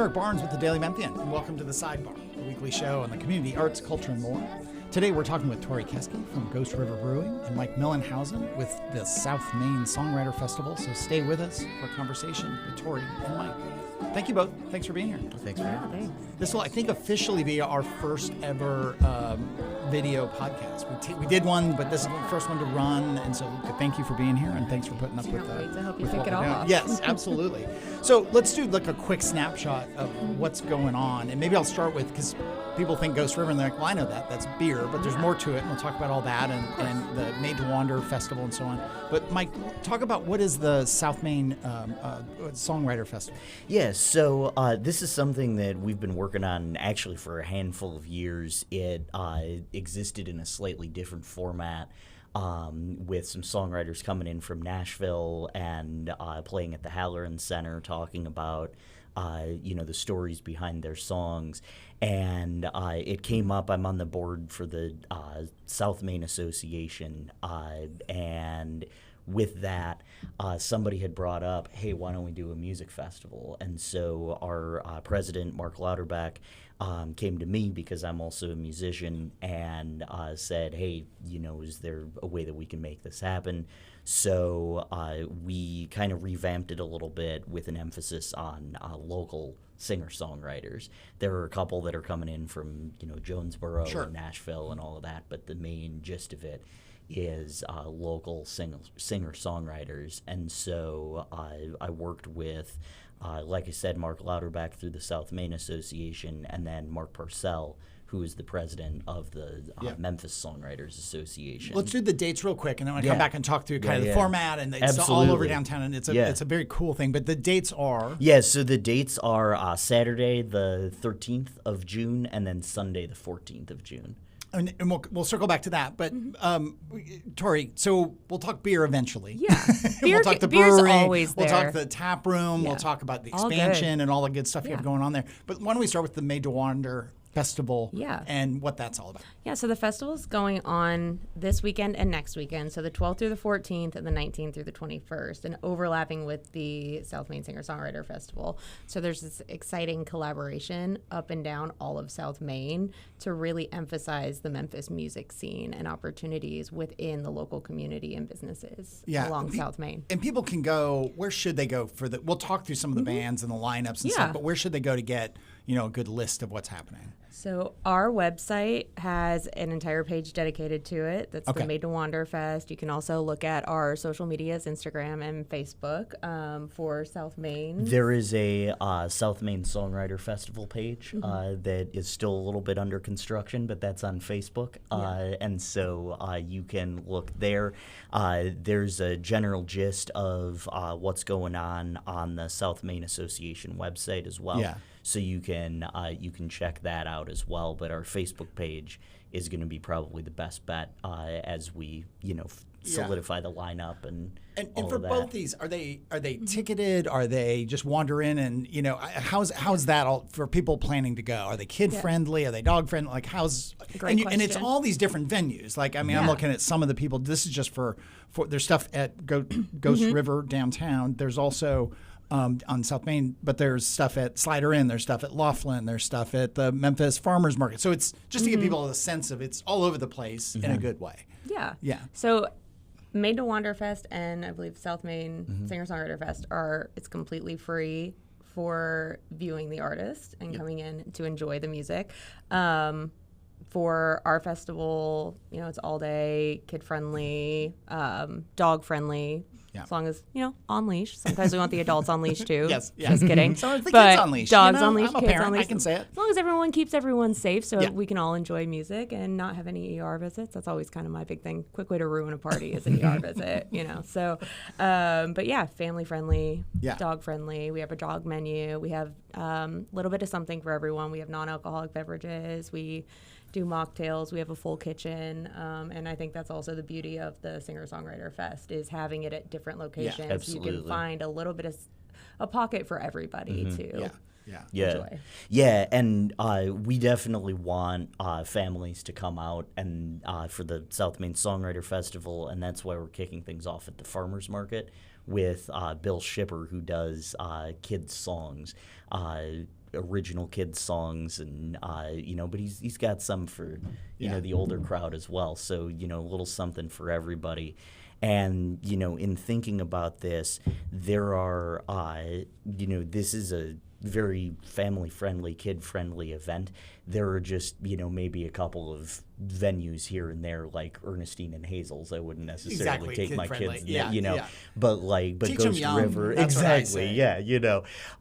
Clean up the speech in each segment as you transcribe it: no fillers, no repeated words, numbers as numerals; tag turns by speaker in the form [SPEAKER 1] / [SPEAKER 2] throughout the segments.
[SPEAKER 1] Eric Barnes with the Daily Memphian, and welcome to The Sidebar, a weekly show on the community, arts, culture, and more. Today we're talking with Tori Keskey from Ghost River Brewing and Mike Mielenhausen with the South Main Songwriter Festival. So stay with us for a conversation with Tori and Mike. Thank you both. Thanks for being here.
[SPEAKER 2] Thanks for having me.
[SPEAKER 1] This will, I think, officially be our first ever video podcast. We did one, but this is the first one to run, and so thank you for being here, and thanks for putting up with
[SPEAKER 3] to help you pick it all off.
[SPEAKER 1] Yes, absolutely. So let's do like a quick snapshot of what's going on, and maybe I'll start with, because people think Ghost River, and they're like, well, I know that's beer, but there's more to it, and we'll talk about all that, and the Made to Wander Festival and so on. But Mike, talk about what is the South Main Songwriter Festival?
[SPEAKER 2] Yes, so this is something that we've been working on actually for a handful of years. It existed in a slightly different format with some songwriters coming in from Nashville and playing at the Halloran Center, talking about the stories behind their songs. And it came up. I'm on the board for the South Main Association, and with that, somebody had brought up, hey, why don't we do a music festival? And so our president, Mark Lauterbach, came to me, because I'm also a musician, and said, hey, is there a way that we can make this happen? So we kind of revamped it a little bit with an emphasis on local singer-songwriters. There are a couple that are coming in from, Jonesboro and Nashville and all of that, but the main gist of it is local singer-songwriters. And so I worked with, like I said, Mark Lauterbach through the South Main Association, and then Mark Parcell, who is the president of the Memphis Songwriters Association.
[SPEAKER 1] Let's do the dates real quick, and then I come back and talk through kind of the format, and it's all over downtown, and it's a very cool thing. But the dates are?
[SPEAKER 2] Yes, so the dates are Saturday the 13th of June, and then Sunday the 14th of June.
[SPEAKER 1] And we'll circle back to that. But Tori, so we'll talk beer eventually.
[SPEAKER 3] Yeah,
[SPEAKER 1] we'll talk the brewery.
[SPEAKER 3] Beer's always there.
[SPEAKER 1] We'll talk the tap room. Yeah. We'll talk about the expansion and all the good stuff you have going on there. But why don't we start with the Made to Wander Festival and what that's all about?
[SPEAKER 3] Yeah, so the festival's going on this weekend and next weekend, so the 12th through the 14th and the 19th through the 21st, and overlapping with the South Main Singer-Songwriter Festival. So there's this exciting collaboration up and down all of South Main to really emphasize the Memphis music scene and opportunities within the local community and businesses along South Main.
[SPEAKER 1] And people can go, where should they go for we'll talk through some of the bands and the lineups and stuff, but where should they go to get, a good list of what's happening?
[SPEAKER 3] So our website has an entire page dedicated to it. That's the Made to Wander Fest. You can also look at our social medias, Instagram and Facebook, for South Main.
[SPEAKER 2] There is a South Main Songwriter Festival page that is still a little bit under construction, but that's on Facebook. And so you can look there. There's a general gist of what's going on the South Main Association website as well. Yeah. So you can check that out as well. But our Facebook page is going to be probably the best bet as we solidify the lineup and all
[SPEAKER 1] for
[SPEAKER 2] of that.
[SPEAKER 1] Both these, are they ticketed? Are they just wander in and how's that all for people planning to go? Are they kid friendly? Are they dog friendly? Like
[SPEAKER 3] Great question.
[SPEAKER 1] And it's all these different venues. Like I'm looking at some of the people. This is just for there's stuff at Ghost River downtown. There's also on South Main, but there's stuff at Slider Inn, there's stuff at Laughlin, there's stuff at the Memphis Farmers Market. So it's just to give people a sense of it's all over the place in a good way.
[SPEAKER 3] Yeah.
[SPEAKER 1] Yeah.
[SPEAKER 3] So Made to Wander Fest and I believe South Main Singer-Songwriter Fest it's completely free for viewing the artist and coming in to enjoy the music. For our festival, it's all day, kid friendly, dog friendly. Yeah. As long as, on leash. Sometimes we want the adults on leash too.
[SPEAKER 1] Yes.
[SPEAKER 3] Just kidding.
[SPEAKER 1] So the
[SPEAKER 3] but
[SPEAKER 1] kids on leash.
[SPEAKER 3] Dogs on leash,
[SPEAKER 1] I'm a
[SPEAKER 3] kids
[SPEAKER 1] parent,
[SPEAKER 3] on leash.
[SPEAKER 1] I can say it.
[SPEAKER 3] As long as everyone keeps everyone safe so we can all enjoy music and not have any ER visits. That's always kind of my big thing. Quick way to ruin a party is an ER visit, So, but yeah, family friendly, dog friendly. We have a dog menu. We have a little bit of something for everyone. We have non-alcoholic beverages. We do mocktails. We have a full kitchen, and I think that's also the beauty of the Singer-Songwriter Fest is having it at different locations.
[SPEAKER 2] Yeah, absolutely.
[SPEAKER 3] You can find a little bit of a pocket for everybody to enjoy.
[SPEAKER 2] Yeah, and we definitely want families to come out and for the South Main Songwriter Festival, and that's why we're kicking things off at the Farmers Market with Bill Shipper, who does kids' songs. original kids songs, and but he's got some for the older crowd as well. So a little something for everybody. And in thinking about this, there are this is a very family-friendly, kid-friendly event. There are just, maybe a couple of venues here and there, like Ernestine and Hazel's. I wouldn't necessarily take my kids there, but
[SPEAKER 1] Teach
[SPEAKER 2] Ghost
[SPEAKER 1] young,
[SPEAKER 2] River, exactly,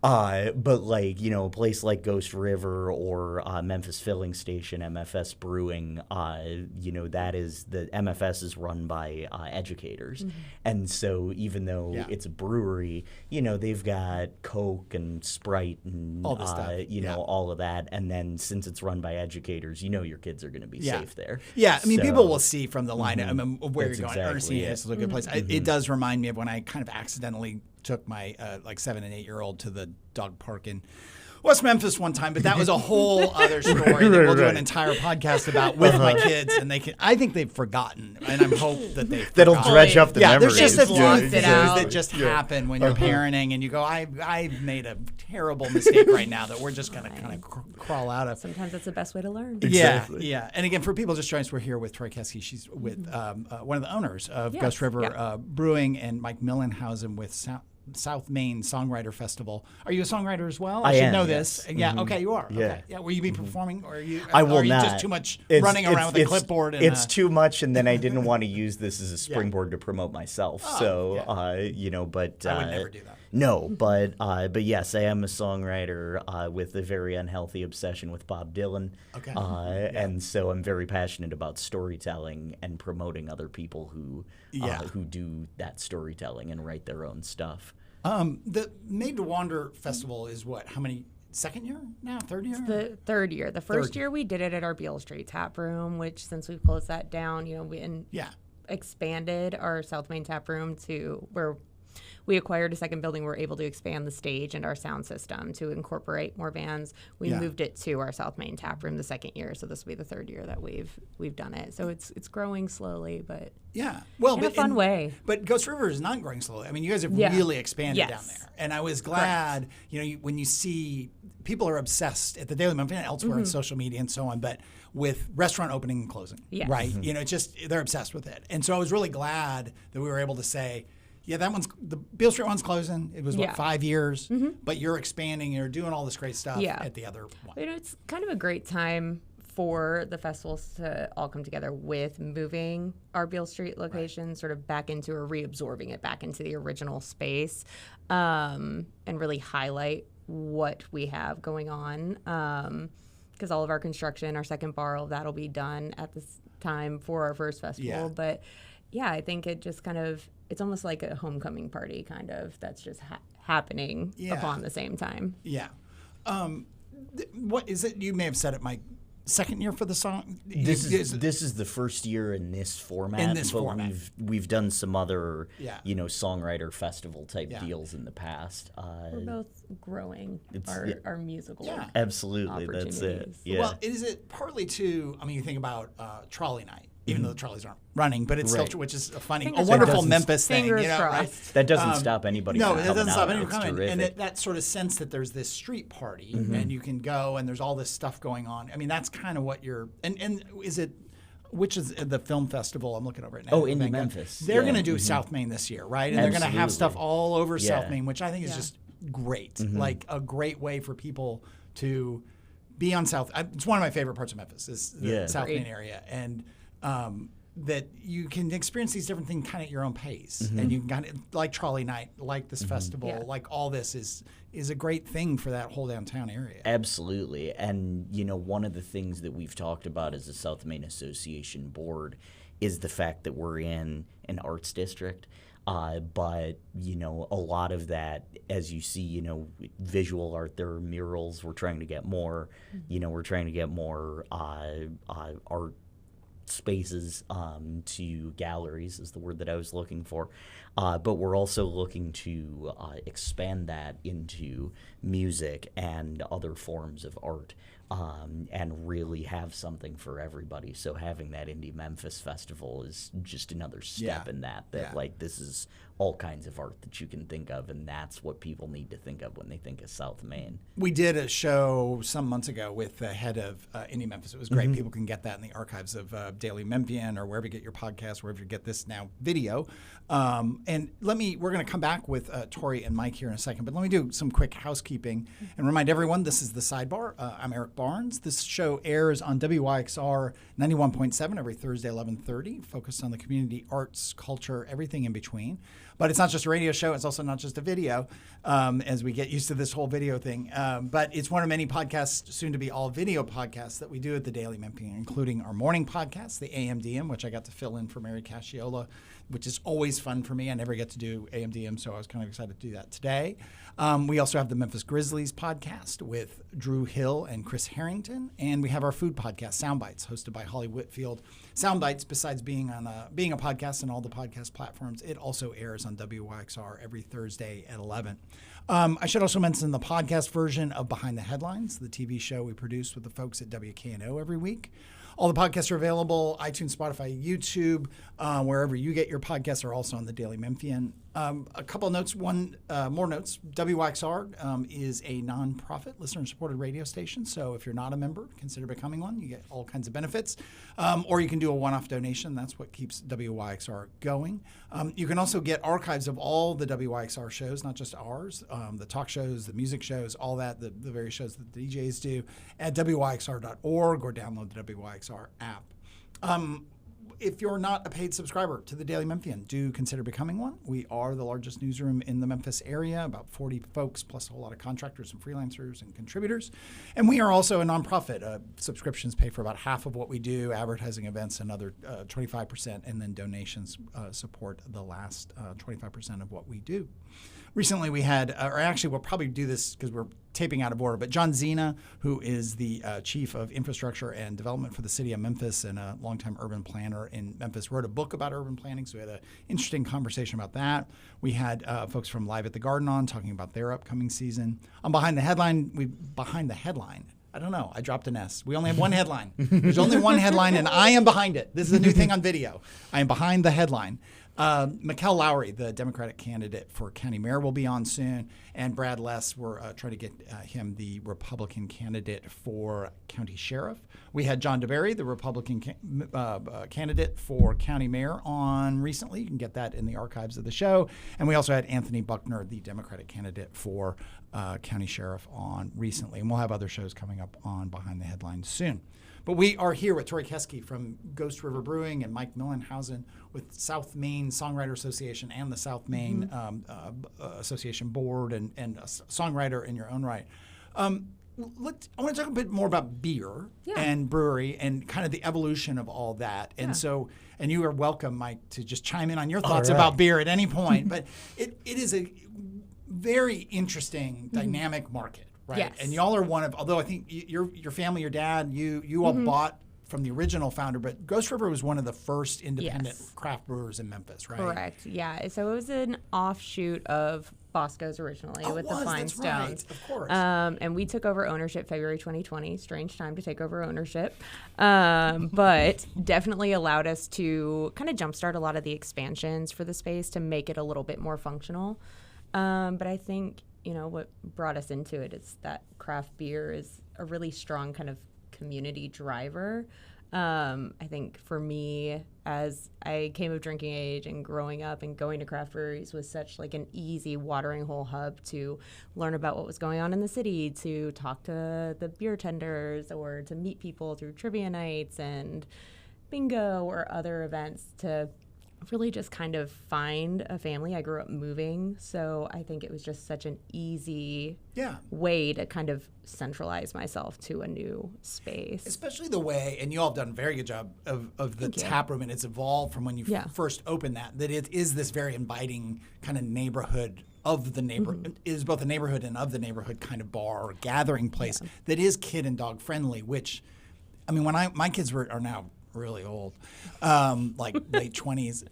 [SPEAKER 2] but a place like Ghost River or Memphis Filling Station, MFS Brewing, that is, the MFS is run by educators, and so even though it's a brewery, they've got Coke and Sprite and
[SPEAKER 1] all this stuff.
[SPEAKER 2] All of that, and then since it's run by educators, your kids are going to be safe there.
[SPEAKER 1] Yeah, I mean, people will see from the lineup where
[SPEAKER 2] That's
[SPEAKER 1] you're going.
[SPEAKER 2] exactly
[SPEAKER 1] Ernestine
[SPEAKER 2] it.
[SPEAKER 1] is a good place. It does remind me of when I kind of accidentally took my 7 and 8 year old to the dog park in West Memphis one time, but that was a whole other story that we'll do an entire podcast about with my kids, and I think they've forgotten, and I hope that
[SPEAKER 2] that'll dredge up the memories.
[SPEAKER 1] There's just a few things that just happen when you're parenting, and you go, I've made a terrible mistake right now that we're just going to kind of crawl out of.
[SPEAKER 3] Sometimes that's the best way to learn.
[SPEAKER 2] Exactly.
[SPEAKER 1] Yeah. And again, for people just joining us, we're here with Tori Keskey. She's with one of the owners of Ghost River Brewing, and Mike Mielenhausen with South Main Songwriter Festival. Are you a songwriter as well?
[SPEAKER 2] I
[SPEAKER 1] should
[SPEAKER 2] am,
[SPEAKER 1] know
[SPEAKER 2] yes.
[SPEAKER 1] this. Yeah. Okay, you are.
[SPEAKER 2] Yeah.
[SPEAKER 1] Okay. Yeah. Will you be performing, or are you?
[SPEAKER 2] I will
[SPEAKER 1] or are you
[SPEAKER 2] not.
[SPEAKER 1] just too much running around with a clipboard? And
[SPEAKER 2] it's too much, and then I didn't want to use this as a springboard to promote myself. But
[SPEAKER 1] I would never do that.
[SPEAKER 2] No, but yes, I am a songwriter with a very unhealthy obsession with Bob Dylan.
[SPEAKER 1] Okay.
[SPEAKER 2] And so I'm very passionate about storytelling and promoting other people who do that storytelling and write their own stuff.
[SPEAKER 1] The Made to Wander Festival is what? How many? Second year now? Third year?
[SPEAKER 3] It's the third year. The first year we did it at our Beale Street tap room, which since we closed that down, we expanded our South Main tap room to where we acquired a second building. We're able to expand the stage and our sound system to incorporate more bands. We moved it to our South Main tap room the second year, so this will be the third year that we've done it. So it's growing slowly, but in a fun way.
[SPEAKER 1] But Ghost River is not growing slowly. I mean, you guys have really expanded down there, and I was glad. When you see people are obsessed at the Daily Memphis and elsewhere on social media and so on, but with restaurant opening and closing, right? It's just they're obsessed with it, and so I was really glad that we were able to say. Yeah, the Beale Street one's closing. It was 5 years, but you're expanding. You're doing all this great stuff at the other one.
[SPEAKER 3] It's kind of a great time for the festivals to all come together with moving our Beale Street location sort of back into or reabsorbing it back into the original space, and really highlight what we have going on. Because all of our construction, our second bar, all of that will be done at this time for our first festival. But I think it just kind of, it's almost like a homecoming party kind of that's just happening upon the same time.
[SPEAKER 1] Yeah. What is it? You may have said it, Mike. Second year for the song?
[SPEAKER 2] This is the first year in this format. We've done some other songwriter festival type deals in the past.
[SPEAKER 3] We're both growing our musical
[SPEAKER 2] absolutely, that's it. Yeah.
[SPEAKER 1] Well, is it partly too, you think about Trolley Night, even though the trolleys aren't running, but it's still, which is a wonderful Memphis thing. Right?
[SPEAKER 2] That doesn't stop anybody from coming out. No, it doesn't stop anyone
[SPEAKER 1] coming. And that sort of sense that there's this street party, and you can go, and there's all this stuff going on. That's kind of what you're, and is it, which is the film festival I'm looking over right now.
[SPEAKER 2] Oh, in Memphis.
[SPEAKER 1] They're going to do South Main this year, right? And they're going to have stuff all over South Main, which I think is just great. Like a great way for people to be on South. It's one of my favorite parts of Memphis, is the South Main area. And that you can experience these different things kind of at your own pace, and you can kind of like Trolley Night, like this festival, like all this is a great thing for that whole downtown area.
[SPEAKER 2] Absolutely, and one of the things that we've talked about as a South Main Association board is the fact that we're in an arts district. But a lot of that, as you see, visual art, there are murals. We're trying to get more. We're trying to get more art spaces to galleries is the word that I was looking for, but we're also looking to expand that into music and other forms of art. and really have something for everybody. So having that Indie Memphis Festival is just another step in that like this is all kinds of art that you can think of, and that's what people need to think of when they think of South Main.
[SPEAKER 1] We did a show some months ago with the head of Indie Memphis. It was great. People can get that in the archives of Daily Memphian or wherever you get your podcast, wherever you get this now video. And we're going to come back with Tori and Mike here in a second, but let me do some quick housekeeping and remind everyone this is The Sidebar. I'm Eric Barnes. This show airs on WYXR 91.7 every Thursday, 11:30, focused on the community, arts, culture, everything in between. But it's not just a radio show. It's also not just a video, as we get used to this whole video thing. But it's one of many podcasts, soon to be all video podcasts, that we do at the Daily Memphian, including our morning podcast, the AMDM, which I got to fill in for Mary Casciola, which is always fun for me. I never get to do AMDM, so I was kind of excited to do that today. We also have the Memphis Grizzlies podcast with Drew Hill and Chris Harrington. And we have our food podcast, Soundbites, hosted by Holly Whitfield. Soundbites, besides being a podcast on all the podcast platforms, it also airs on WYXR every Thursday at 11. I should also mention the podcast version of Behind the Headlines, the TV show we produce with the folks at WKNO every week. All the podcasts are available, iTunes, Spotify, YouTube, wherever you get your podcasts are also on the Daily Memphian. A couple of notes, more notes. WYXR is a nonprofit listener-supported radio station, so if you're not a member, consider becoming one. You get all kinds of benefits. Or you can do a one-off donation. That's what keeps WYXR going. You can also get archives of all the WYXR shows, not just ours, the talk shows, the music shows, all that, the various shows that the DJs do, at WYXR.org or download the WYXR app. If you're not a paid subscriber to the Daily Memphian, do consider becoming one. We are the largest newsroom in the Memphis area, about 40 folks, plus a whole lot of contractors and freelancers and contributors. And we are also a nonprofit. Subscriptions pay for about half of what we do, advertising events another 25%, and then donations support the last 25% of what we do. Recently we had, or actually we'll probably do this because we're taping out of order, but John Zena, who is the Chief of Infrastructure and Development for the City of Memphis and a longtime urban planner in Memphis, wrote a book about urban planning, so we had an interesting conversation about that. We had folks from Live at the Garden on talking about their upcoming season. On Behind the Headline, I don't know. I dropped an S. We only have one headline. There's only one headline, and I am behind it. This is a new thing on video. I am behind the headline. Mikkel Lowry, the Democratic candidate for county mayor, will be on soon, and Brad Less, we're trying to get him the Republican candidate for county sheriff. We had John DeBerry, the Republican candidate for county mayor, on recently. You can get that in the archives of the show. And we also had Anthony Buckner, the Democratic candidate for county sheriff, on recently. And we'll have other shows coming up on Behind the Headlines soon. But we are here with Tori Keskey from Ghost River Brewing and Mike Mielenhausen with South Main Songwriter Association and the South Main Association Board and a songwriter in your own right. I want to talk a bit more about beer and brewery and kind of the evolution of all that. And so, and you are welcome, Mike, to just chime in on your thoughts about beer at any point. But it is a very interesting, dynamic market. Right.
[SPEAKER 3] Yes.
[SPEAKER 1] And y'all are one of, although I think your family, your dad, you all bought from the original founder, but Ghost River was one of the first independent craft brewers in Memphis, right?
[SPEAKER 3] Correct. Yeah. So it was an offshoot of Bosco's originally with the Fine Stones.
[SPEAKER 1] Right. Of course.
[SPEAKER 3] And we took over ownership February 2020. Strange time to take over ownership. But definitely allowed us to kind of jumpstart a lot of the expansions for the space to make it a little bit more functional. But I think, what brought us into it is that craft beer is a really strong kind of community driver. I think for me, as I came of drinking age and growing up and going to craft breweries was such like an easy watering hole hub to learn about what was going on in the city, to talk to the beer tenders or to meet people through trivia nights and bingo or other events, to really just kind of find a family. I grew up moving, so I think it was just such an easy way to kind of centralize myself to a new space.
[SPEAKER 1] Especially the way, and you all have done a very good job of the tap room, and it's evolved from when you first opened that it is this very inviting kind of neighborhood of the neighborhood, is both a neighborhood and of the neighborhood kind of bar or gathering place that is kid and dog friendly, which, I mean, when my kids are now really old, like late 20s.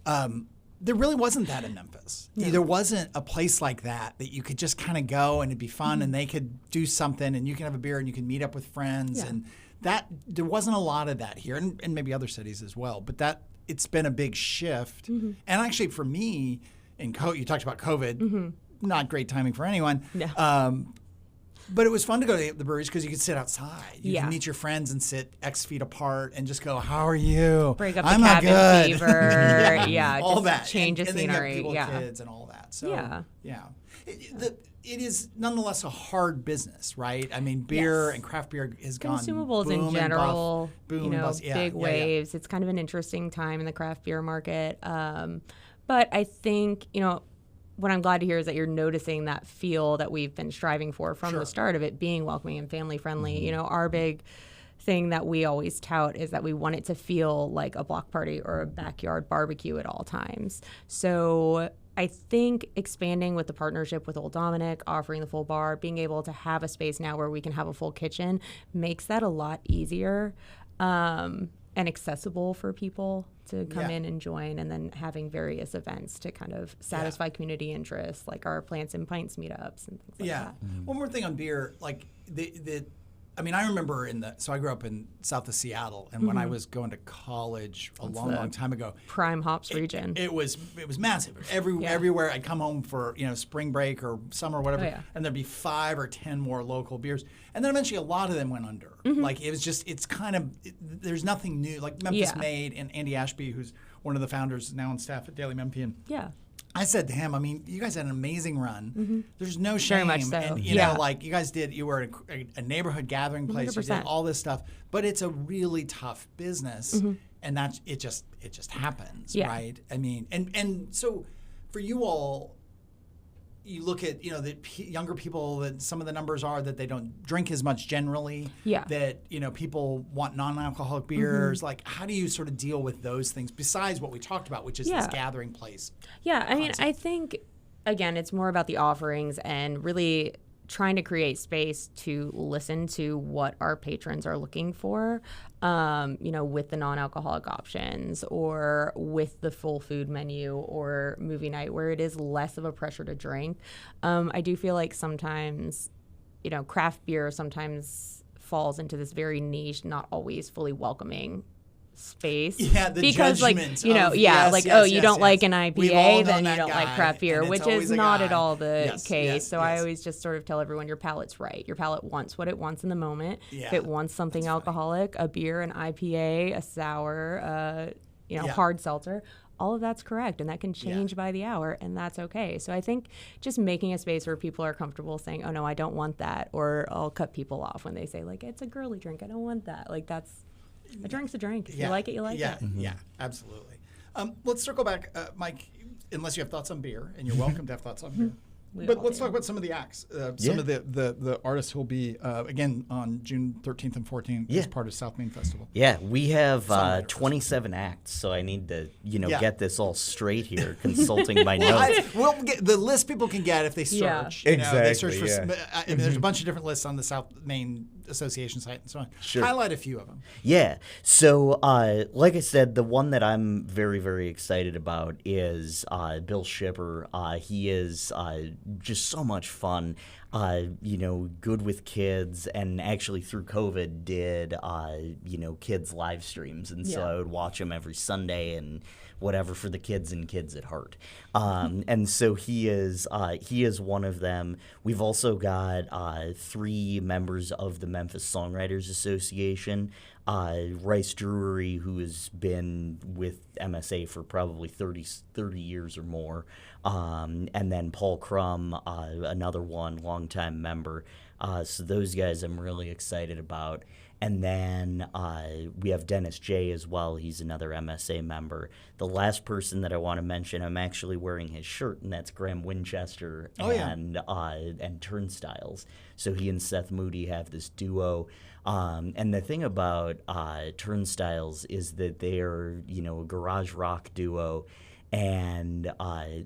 [SPEAKER 1] there really wasn't that in Memphis.
[SPEAKER 3] No.
[SPEAKER 1] There wasn't a place like that you could just kind of go and it'd be fun and they could do something and you can have a beer and you can meet up with friends and that there wasn't a lot of that here and maybe other cities as well. But it's been a big shift. And actually for me, you talked about COVID, not great timing for anyone.
[SPEAKER 3] No.
[SPEAKER 1] But it was fun to go to the breweries because you could sit outside. You
[SPEAKER 3] Yeah.
[SPEAKER 1] can meet your friends and sit X feet apart and just go, "How are you?
[SPEAKER 3] Break up
[SPEAKER 1] I'm
[SPEAKER 3] the
[SPEAKER 1] not
[SPEAKER 3] cabin
[SPEAKER 1] good."
[SPEAKER 3] fever. Yeah,
[SPEAKER 1] all
[SPEAKER 3] just
[SPEAKER 1] that.
[SPEAKER 3] change of
[SPEAKER 1] and then you
[SPEAKER 3] scenery.
[SPEAKER 1] have people
[SPEAKER 3] Yeah.
[SPEAKER 1] with kids and all that. So
[SPEAKER 3] Yeah.
[SPEAKER 1] It is nonetheless a hard business, right? I mean, beer
[SPEAKER 3] Yes.
[SPEAKER 1] and craft beer has gone
[SPEAKER 3] Consumables
[SPEAKER 1] boom
[SPEAKER 3] in
[SPEAKER 1] and
[SPEAKER 3] general,
[SPEAKER 1] bust, boom
[SPEAKER 3] you
[SPEAKER 1] and
[SPEAKER 3] know,
[SPEAKER 1] bust. Yeah,
[SPEAKER 3] big
[SPEAKER 1] yeah,
[SPEAKER 3] waves. It's kind of an interesting time in the craft beer market. But I think, what I'm glad to hear is that you're noticing that feel that we've been striving for from the start of it being welcoming and family friendly. Our big thing that we always tout is that we want it to feel like a block party or a backyard barbecue at all times. So I think expanding with the partnership with Old Dominic, offering the full bar, being able to have a space now where we can have a full kitchen makes that a lot easier and accessible for people to come in and join, and then having various events to kind of satisfy community interests, like our Plants and Pints meetups and things like that.
[SPEAKER 1] One more thing on beer, like I remember so I grew up in south of Seattle, and when I was going to college a long time ago,
[SPEAKER 3] Prime hops region.
[SPEAKER 1] It was massive. Everywhere I'd come home for spring break or summer or whatever, and there'd be 5 or 10 more local beers, and then eventually a lot of them went under. Like it's kind of there's nothing new. Like Memphis Made and Andy Ashby, who's one of the founders now on staff at Daily Memphian.
[SPEAKER 3] Yeah.
[SPEAKER 1] I said to him, you guys had an amazing run. There's no shame.
[SPEAKER 3] Very much so.
[SPEAKER 1] And, you guys you were a neighborhood gathering place.
[SPEAKER 3] 100%.
[SPEAKER 1] You did all this stuff. But it's a really tough business. And it just happens, right? I mean, and so for you all, you look at, the younger people, that some of the numbers are that they don't drink as much generally.
[SPEAKER 3] Yeah.
[SPEAKER 1] That, people want non-alcoholic beers. Like, how do you sort of deal with those things besides what we talked about, which is this gathering place?
[SPEAKER 3] Yeah, I mean, I think, again, it's more about the offerings and really trying to create space to listen to what our patrons are looking for, with the non-alcoholic options or with the full food menu or movie night where it is less of a pressure to drink. I do feel like sometimes, craft beer sometimes falls into this very niche, not always fully welcoming space.
[SPEAKER 1] Yeah, the
[SPEAKER 3] because
[SPEAKER 1] judgment
[SPEAKER 3] you don't like an IPA, then you don't like craft beer, which is not at all the case. So I always just sort of tell everyone your palate's right. Your palate wants what it wants in the moment.
[SPEAKER 1] Yeah,
[SPEAKER 3] if it wants something alcoholic, a beer, an IPA, a sour, hard seltzer, all of that's correct, and that can change by the hour, and that's okay. So I think just making a space where people are comfortable saying, "Oh no, I don't want that," or I'll cut people off when they say like, "It's a girly drink, I don't want that." Like that's a drink's a drink. If you like it, you like it.
[SPEAKER 1] Yeah, absolutely. Let's circle back, Mike, unless you have thoughts on beer, and you're welcome to have thoughts on beer. But let's talk about some of the acts, some of the artists who will be, again, on June 13th and 14th as part of South Main Festival.
[SPEAKER 2] Yeah, we have 27 acts, so I need to, get this all straight here, consulting my notes.
[SPEAKER 1] The list people can get if they search.
[SPEAKER 2] Exactly,
[SPEAKER 1] they search for, there's a bunch of different lists on the South Main Association site and so on.
[SPEAKER 2] Sure.
[SPEAKER 1] Highlight a few of them.
[SPEAKER 2] Yeah. So, like I said, the one that I'm very, very excited about is Bill Shipper. He is just so much fun, good with kids, and actually through COVID did, kids live streams. And so I would watch him every Sunday and whatever for the kids and kids at heart. And so he is one of them. We've also got 3 members of the Memphis Songwriters Association. Rice Drury, who has been with MSA for probably 30 years or more. And then Paul Crum, another one, longtime member. So those guys I'm really excited about. And then we have Dennis J. as well. He's another MSA member. The last person that I want to mention, I'm actually wearing his shirt, and that's Graham Winchester and Turnstiles. So he and Seth Moody have this duo. And the thing about Turnstiles is that they are, a garage rock duo. and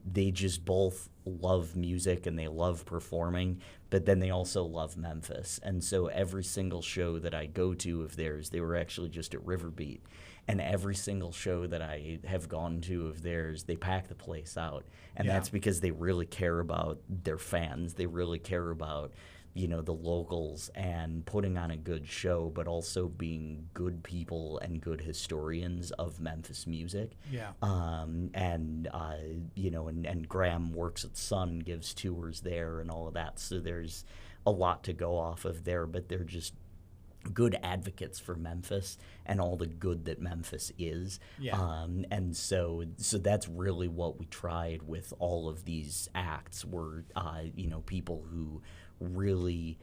[SPEAKER 2] they just both love music and they love performing, but then they also love Memphis. And so every single show that I go to of theirs, they were actually just at Riverbeat, and every single show that I have gone to of theirs, they pack the place out. And that's because they really care about their fans. They really care about, you know, the locals and putting on a good show, but also being good people and good historians of Memphis music.
[SPEAKER 1] Yeah.
[SPEAKER 2] You know, and Graham works at Sun, gives tours there and all of that. So there's a lot to go off of there, but they're just good advocates for Memphis and all the good that Memphis is. And so that's really what we tried with all of these acts were, you know, people who really,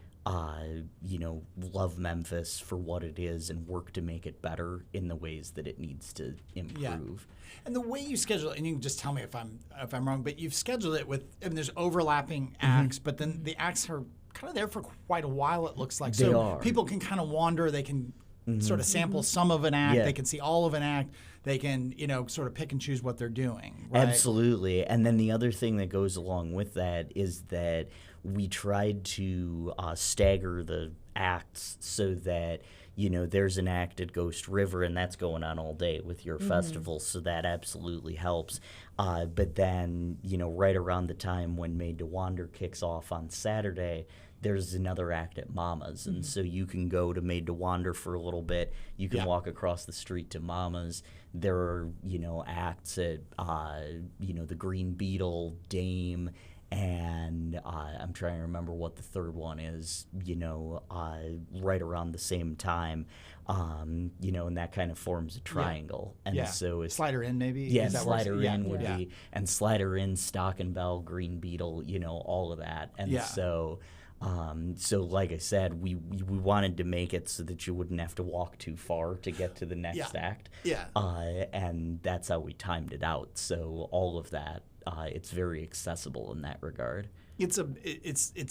[SPEAKER 2] you know, love Memphis for what it is and work to make it better in the ways that it needs to improve.
[SPEAKER 1] Yeah. And the way you schedule it, and you can just tell me if I'm wrong, but you've scheduled it with, I mean, there's overlapping acts, but then the acts are kind of there for quite a while, it looks like.
[SPEAKER 2] They are.
[SPEAKER 1] People can kind of wander, they can sort of sample some of an act, they can see all of an act, they can, you know, sort of pick and choose what they're doing. Right?
[SPEAKER 2] Absolutely. And then the other thing that goes along with that is that we tried to stagger the acts so that, you know, there's an act at Ghost River, and that's going on all day with your festival, so that absolutely helps. But then, you know, right around the time when Made to Wander kicks off on Saturday, there's another act at Mama's. And so you can go to Made to Wander for a little bit. You can walk across the street to Mama's. There are, you know, acts at, you know, the Green Beetle, Dame, and I'm trying to remember what the third one is, you know, right around the same time, you know, and that kind of forms a triangle. And so it's
[SPEAKER 1] Slider Inn, maybe?
[SPEAKER 2] Yeah, Slider Inn would be, and Slider Inn, Stock and Bell, Green Beetle, you know, all of that. And so like I said, we wanted to make it so that you wouldn't have to walk too far to get to the next act. And that's how we timed it out. So all of that, it's very accessible in that regard.
[SPEAKER 1] It's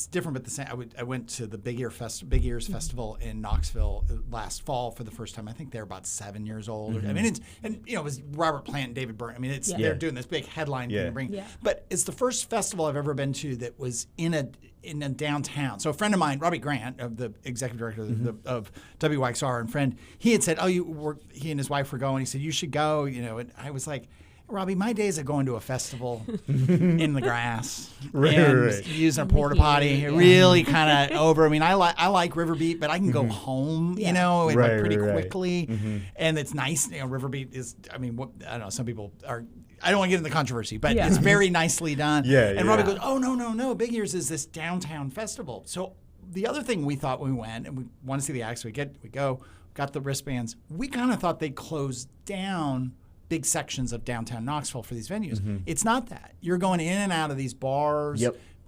[SPEAKER 1] different, but the same. I went to the Big Ears Festival in Knoxville last fall for the first time. I think they're about 7 years old. I mean, it was Robert Plant and David Byrne. I mean, they're doing this big headline thing. But it's the first festival I've ever been to that was in a downtown. So a friend of mine, Robbie Grant, of the executive director of WYXR, and friend, he had said, he and his wife were going. He said, you should go. You know, and I was like, Robbie, my days of going to a festival in the grass and using a porta potty really kind of over. I mean, I like Riverbeat, but I can go home, you know, and like pretty quickly. And it's nice. You know, Riverbeat is, I mean, I don't know, some people are, I don't want to get into the controversy, but it's very nicely done. And Robbie goes, oh, no, Big Ears is this downtown festival. So the other thing we thought when we went, and we want to see the acts, we go, got the wristbands. We kind of thought they'd close down big sections of downtown Knoxville for these venues. It's not that. You're going in and out of these bars,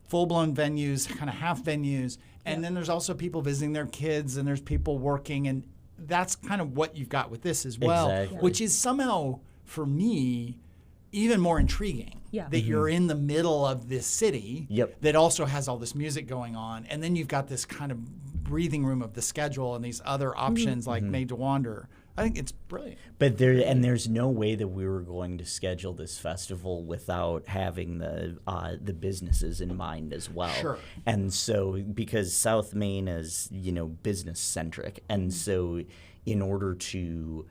[SPEAKER 1] full-blown venues, kind of half venues, and then there's also people visiting their kids, and there's people working, and that's kind of what you've got with this as well, which is somehow, for me, even more intriguing. That you're in the middle of this city that also has all this music going on, and then you've got this kind of breathing room of the schedule and these other options like Made to Wander. I think it's brilliant.
[SPEAKER 2] But there's no way that we were going to schedule this festival without having the businesses in mind as well. Sure. And so because South Main is, you know, business centric, and so in order to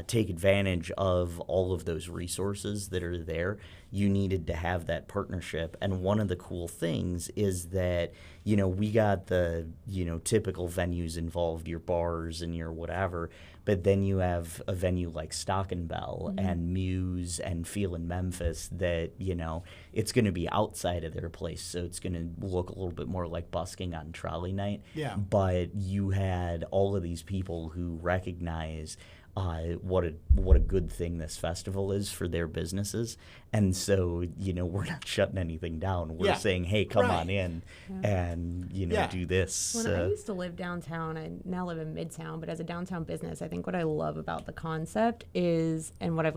[SPEAKER 2] take advantage of all of those resources that are there, you needed to have that partnership. And one of the cool things is that, you know, we got the, you know, typical venues involved, your bars and your whatever, but then you have a venue like Stock and Bell and Muse and Feel in Memphis that, you know, it's going to be outside of their place, so it's going to look a little bit more like busking on trolley night. But you had all of these people who recognize what a good thing this festival is for their businesses. And so, you know, we're not shutting anything down. We're saying, hey, come on in and, you know, do this.
[SPEAKER 3] When I used to live downtown, I now live in Midtown, but as a downtown business, I think what I love about the concept is, and what I've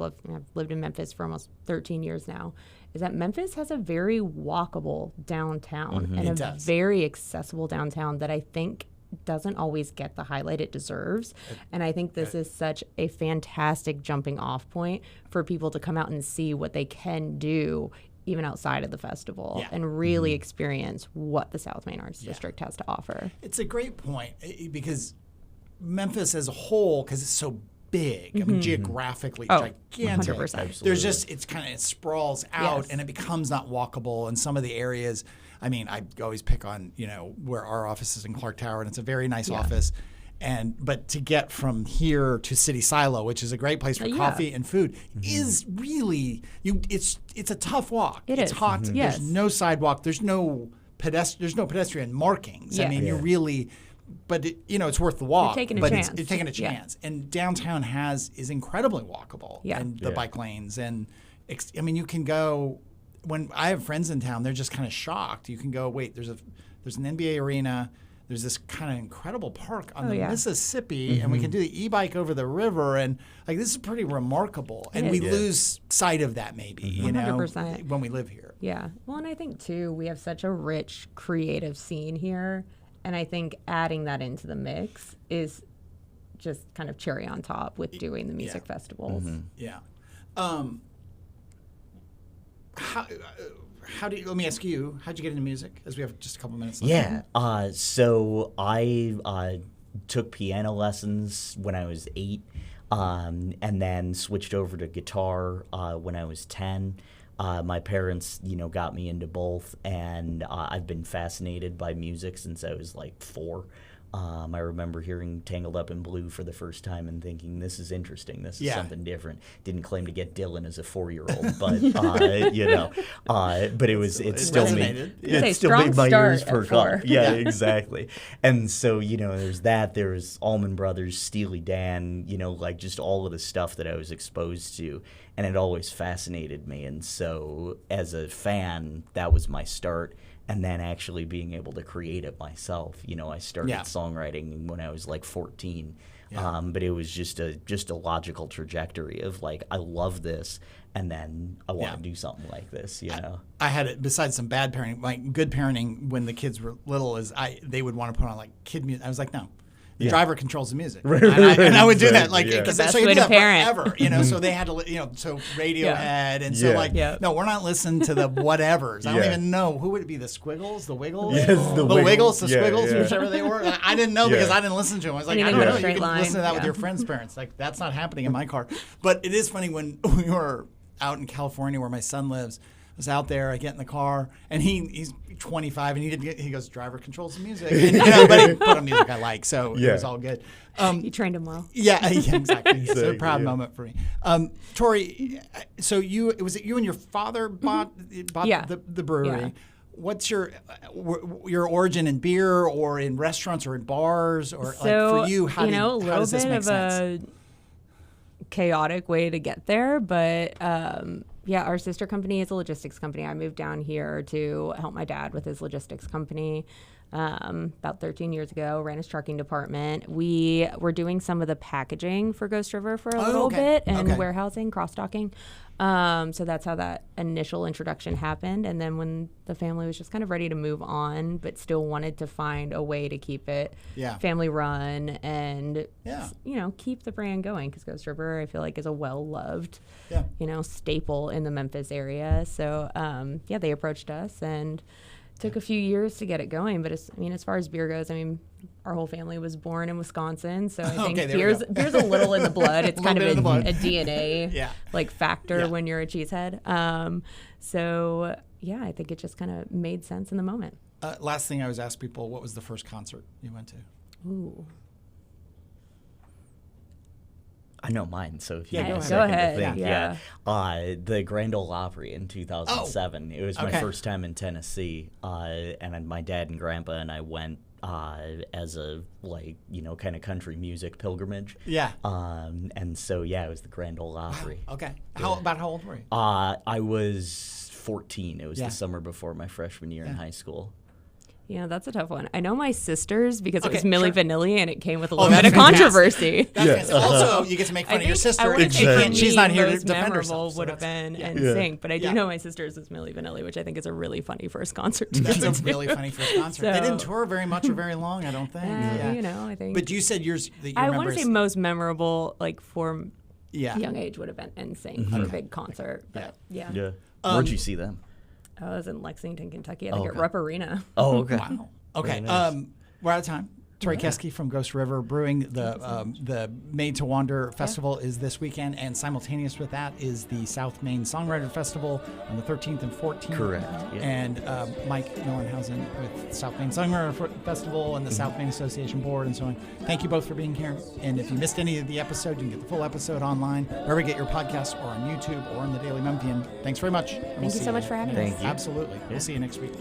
[SPEAKER 3] lived in Memphis for almost 13 years now, is that Memphis has a very walkable downtown and a very accessible downtown that I think doesn't always get the highlight it deserves. And I think this is such a fantastic jumping off point for people to come out and see what they can do even outside of the festival and really experience what the South Main Arts District has to offer.
[SPEAKER 1] It's a great point because Memphis as a whole, because it's so big, I mean, geographically gigantic.
[SPEAKER 3] 100%.
[SPEAKER 1] There's just, it sprawls out and it becomes not walkable. And some of the areas, I mean, I always pick on, where our office is in Clark Tower, and it's a very nice office. But to get from here to City Silo, which is a great place for coffee and food, is really it's a tough walk. It's hot. There's no sidewalk. There's no pedestrian markings. I mean, you really, but it's worth the walk.
[SPEAKER 3] You're taking a
[SPEAKER 1] but
[SPEAKER 3] chance.
[SPEAKER 1] It's taking a chance. And downtown is incredibly walkable. And the bike lanes, and I mean, you can go. When I have friends in town, they're just kind of shocked. You can go, wait, there's an NBA arena. There's this kind of incredible park on the Mississippi, and we can do the e-bike over the river, and like this is pretty remarkable. And we lose sight of that maybe,
[SPEAKER 3] 100%.
[SPEAKER 1] When we live here.
[SPEAKER 3] Yeah. Well, and I think too, we have such a rich creative scene here, and I think adding that into the mix is just kind of cherry on top with doing the music festivals.
[SPEAKER 1] Yeah. How do you? Let me ask you. How'd you get into music? As we have just a couple minutes left.
[SPEAKER 2] Yeah. So I took piano lessons when I was 8, and then switched over to guitar when I was 10. My parents, got me into both, and I've been fascinated by music since I was like 4. I remember hearing Tangled Up in Blue for the first time and thinking, this is interesting. This is something different. Didn't claim to get Dylan as a 4-year-old, but, but it still made my ears perk up. Yeah, exactly. And so, there's that. There's Allman Brothers, Steely Dan, like just all of the stuff that I was exposed to. And it always fascinated me. And so as a fan, that was my start. And then actually being able to create it myself. I started songwriting when I was like 14. But it was just a logical trajectory of like, I love this, and then I want to do something like this,
[SPEAKER 1] I had it, besides some bad parenting, like good parenting when the kids were little, they would want to put on like kid music. I was like, no. The driver controls the music, and I would do that, like, because so you do that forever, So they had to, so Radiohead, and so no, we're not listening to the whatevers. I don't even know who would it be, the Squiggles, the Wiggles, the Wiggles, the Squiggles, whichever they were. I didn't know because I didn't listen to them. I was like, I don't know, you can listen to that with your friends' parents. Like, that's not happening in my car. But it is funny when we were out in California where my son lives. I was out there, I get in the car, and he's 25, and he goes, driver controls the music. And, but he put on music I like, so it was all good.
[SPEAKER 3] You trained him well.
[SPEAKER 1] Yeah, exactly. It's a proud moment for me. Tori, so was it you and your father bought the brewery? Yeah. What's your origin in beer or in restaurants or in bars? Or
[SPEAKER 3] so,
[SPEAKER 1] like for you, how does this make sense?
[SPEAKER 3] A chaotic way to get there, but our sister company is a logistics company. I moved down here to help my dad with his logistics company about 13 years ago, ran his trucking department. We were doing some of the packaging for Ghost River for a little bit and warehousing, cross-docking. So that's how that initial introduction happened. And then when the family was just kind of ready to move on, but still wanted to find a way to keep it family run and, keep the brand going. Because Ghost River, I feel like, is a well-loved, staple in the Memphis area. So, they approached us and took a few years to get it going. But, as far as beer goes, our whole family was born in Wisconsin, so I think beer's a little in the blood. It's kind of a DNA factor when you're a cheesehead. I think it just kind of made sense in the moment.
[SPEAKER 1] Last thing I always ask people, what was the first concert you went to?
[SPEAKER 3] Ooh.
[SPEAKER 2] I know mine, so if you
[SPEAKER 3] go ahead.
[SPEAKER 2] Think. The Grand Ole Opry in 2007. It was my first time in Tennessee, and my dad and grandpa and I went as a kind of country music pilgrimage. Yeah. And so it was the Grand Ole Opry.
[SPEAKER 1] Wow. Okay. How old were you?
[SPEAKER 2] I was 14. It was the summer before my freshman year in high school.
[SPEAKER 3] Yeah, that's a tough one. I know my sisters because it was Milli Vanilli and it came with a little bit of
[SPEAKER 1] fantastic.
[SPEAKER 3] controversy.
[SPEAKER 1] Also, you get to make fun of your sister.
[SPEAKER 3] Exactly.
[SPEAKER 1] She's not here to
[SPEAKER 3] most
[SPEAKER 1] defend
[SPEAKER 3] memorable
[SPEAKER 1] herself.
[SPEAKER 3] would have been NSYNC, but I do know my sister's is Milli Vanilli, which I think is a really funny first concert.
[SPEAKER 1] That's a really funny first concert. They didn't tour very much or very long, I don't think.
[SPEAKER 3] I think.
[SPEAKER 1] But you said yours.
[SPEAKER 3] I want to say most memorable, like for young age, would have been NSYNC for a big concert. But yeah.
[SPEAKER 2] Where'd you see them?
[SPEAKER 3] I was in Lexington, Kentucky. I think at Rupp Arena.
[SPEAKER 2] Oh, okay.
[SPEAKER 1] Wow. Okay. Nice. We're out of time. Tori Keskey from Ghost River Brewing. The Made to Wander Festival is this weekend, and simultaneous with that is the South Main Songwriter Festival on the 13th and 14th.
[SPEAKER 2] Correct. Yeah.
[SPEAKER 1] And Mike Mielenhausen with South Main Songwriter Festival and the South Main Association Board and so on. Thank you both for being here. And if you missed any of the episode, you can get the full episode online, wherever you get your podcasts, or on YouTube, or on the Daily Memphian. Thanks very much.
[SPEAKER 3] Thank you so much for having us.
[SPEAKER 2] Thank you.
[SPEAKER 1] Absolutely. We'll see you next week.